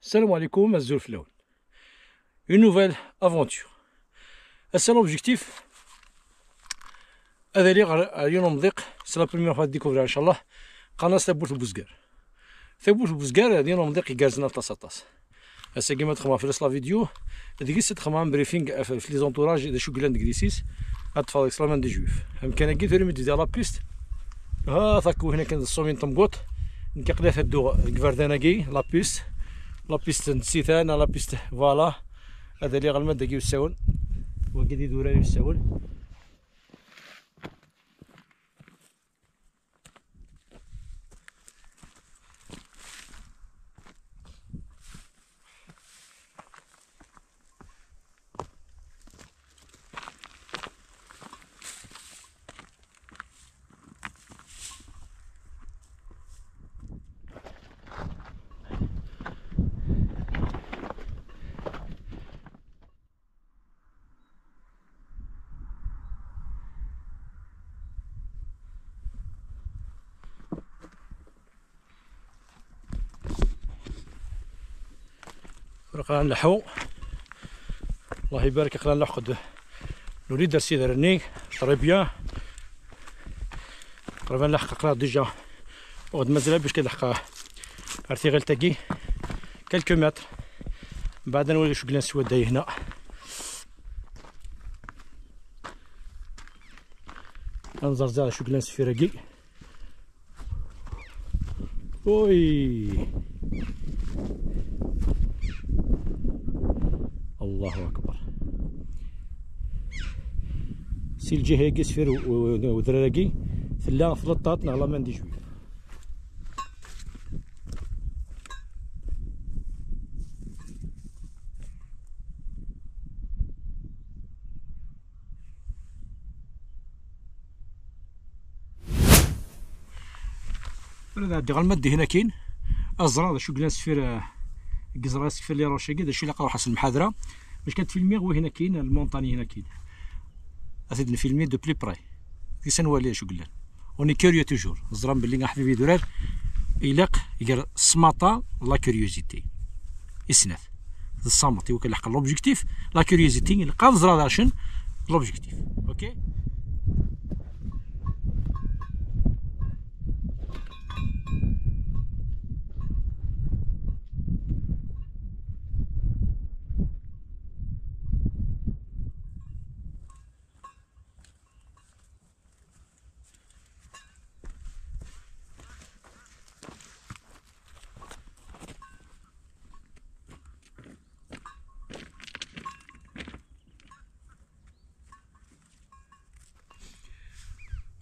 Salam alaikum, Azul Flown. Une nouvelle aventure. C'est l'objectif. هذا اليوم مضيق سي لا بروميير فوا ديكوفري ان شاء الله قناه ثبوت البوزكار. ثبوت البوزكار هذا يوم مضيق يقازنا في طاس. هسا كيما تخمم في لا فيديو ديكيس تخمم بريفينغ في لي زونطوراج ديال شوكلان ديكريسيس اطفال اسلامان دي جويف امكان كي ترمي ديال لا بيست ها ثاكو هنا كان الصومين طمقوط نكقدا هادو كفارداناكي لا بيست نسيتان لا بيست فوالا هذا اللي غالما داكي يساون وكيدي دوراني يساون قرا نلحو الله يبارك قرا نلحق نريد درسي درني طري بيان قرا نلحق قرا ديجا وغد مازال باش كنلحق عرفتي غير تاكي كالكو متر من بعد نولي شوكلان سواد هنا نزرزر شوكلان سفيراكي وي الله اكبر سي الجهه كيسفير ودراراكي ثلا فلطات نغلا ما ندي جوي هذا عندي غالمادي هنا كاين ازرا شوكلان سفير كزرا سفير لي روشاكي داكشي اللي لقاو حسن المحاضره باش كتفيلمي غو هنا كاين المونطاني هنا كاين غادي نفيلمي دو بلي براي كيسان والي شوكلان اوني كوريو توجور زرام بلي حبيبي درار يلاق يقال السماطه لا كوريوزيتي اسناف الصامت هو كنلحق لوبجيكتيف لا كوريوزيتي نلقى زرا داشن لوبجيكتيف اوكي.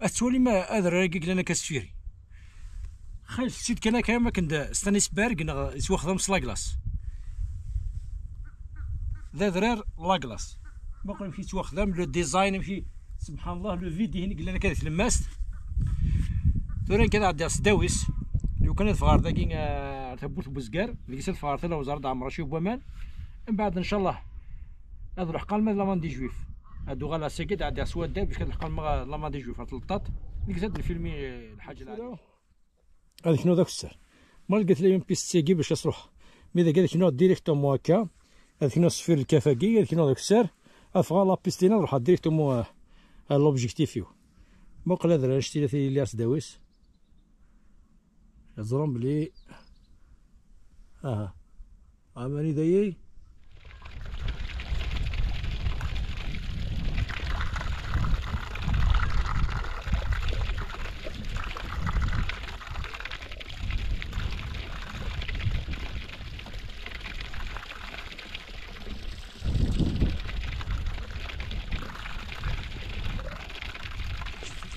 أتولي ما أدرى راكيك لنا كاسفيري خايل سيد كان كاما كندا ستانيس بارك يسوا خدام لاكلاص ذا درار لاكلاص باقي يمشي يسوا خدام لو ديزاين يمشي سبحان الله لو فيدي هنا قلنا كذا تلماست تورين كذا عندي سداويس لو كانت فغار داكي تبوت بوزكار اللي كيسال فغار تلا وزاره عمر شي بوامان من بعد ان شاء الله هذا روح قال ما لا ماندي جويف هادو غالا ساكيت عندها سواد داب باش كتلقى لا ماندي جويف تلطات ديك زاد الفيلمي الحاج العالي هذا شنو داك السر مال قالت لي بيست سيكي باش تروح مي اذا قالت شنو ديريكتومون هكا هذا شنو السفير الكفاكي هذا شنو داك السر افغا لا بيستينا نروح ديريكتومون لوبجيكتيف فيو موقع هذا نشتي لي راس داويس زرم بلي عماني دايي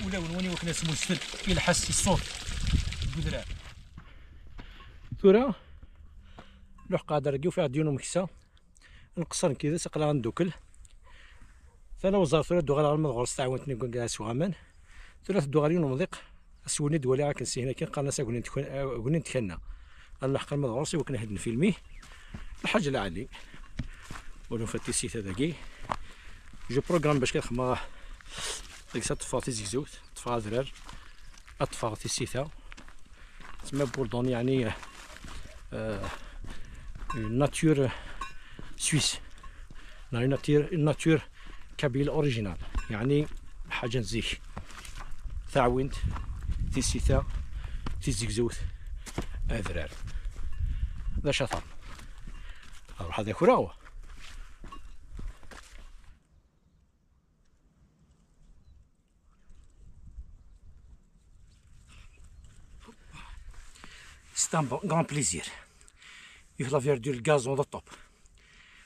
ولا ونوني وكنا اسمو السفل يلحس الصوت القدران ثورة لوح قادر رقيو فيها ديونو مكسا نقصر كذا سقلا غندوكل ثلا وزار ثورة دوغال غالما غورس تعاونتني كون كاع سوغامان ثورة دوغاليون مضيق اسوني دوالي غا كنسي هنا كاين قالنا ساكوني نتكنا اللحق المدغورسي وكنا هاد نفيلميه الحاج العالي ولو فاتي السيت هذاكي جو بروغرام باش كنخدم ديك تطفى تيزيزوت طفى درار طفى تيسيتا تسمى بوردون يعني ناتور سويس، ناتور كابيل اوريجينال، يعني حاجه نزيك ثعوينت تيسيتا تيزيكزوت اذرار ذا شطر اروح هذا كراوه. C'est un grand plaisir. يلا فيردور الغاز اون ذا توب.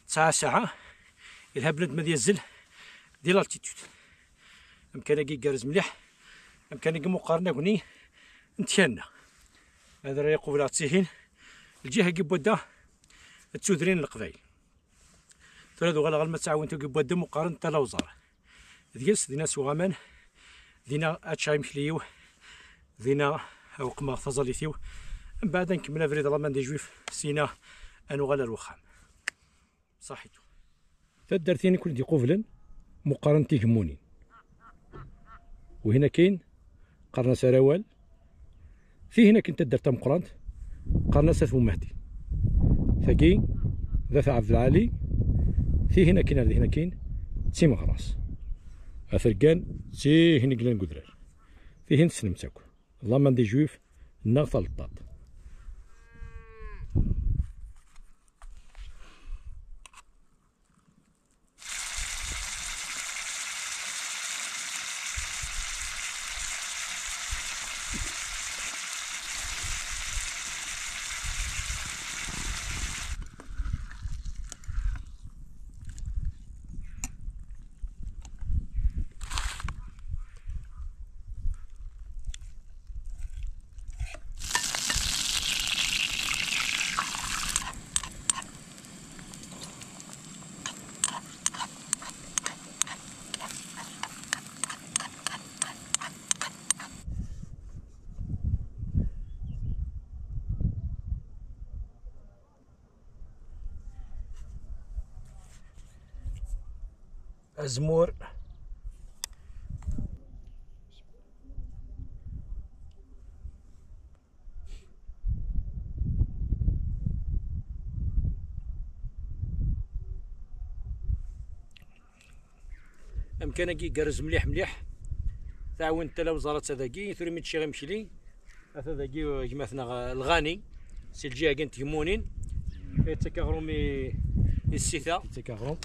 ساعة يلها بنادم يزل ديال لالتيتود. امكانك كيكارز مليح، امكانك مقارنة كوني نتيانا. هذا راه يقول تسيهين الجهة كي بودا تسودرين القبايل. ترادو غالا غالما تعاونتو كي بودا مقارنة تاع الوزارة. ديالس دينا سوغامان دينا اتشاي مخليو دينا وقما فازاليتيو. من بعد نكمل فريد الله دي جويف سينا انو غالا الوخام صحيتو فدرتيني كل دي قفلا مقارنة تيهموني. وهنا كاين قرناس راوال، في هنا كنت درتها مقرانت قرناس مهدي ثقي ذات عبد العالي، في هنا كاين هنا كاين تيم غراس اثركان تي هنا كلان قدرار، في هنا سلمتاكو الله دي جويف ناغ الطاط. أزمور أمكانك يقرز مليح تعاون تلا وزارة هذاكي ثوري متشي غيمشي هذا ذاكي كيما الغاني سي الجهة كانت تهمونين يتكاغرومي السيثا يتكاغروم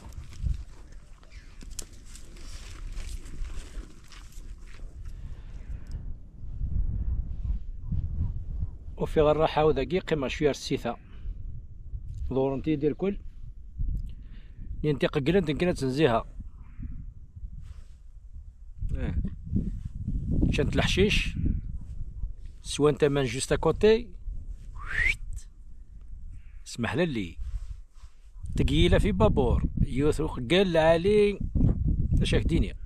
وفي الراحة وذاكي قيمة شوية السيثا لورنتي ديال الكل ينتقل كنا تنزيها شنت الحشيش سوان تمان جوست اكوتي اسمح لي تقيلة في بابور يوثوخ قال العالي اش دينيا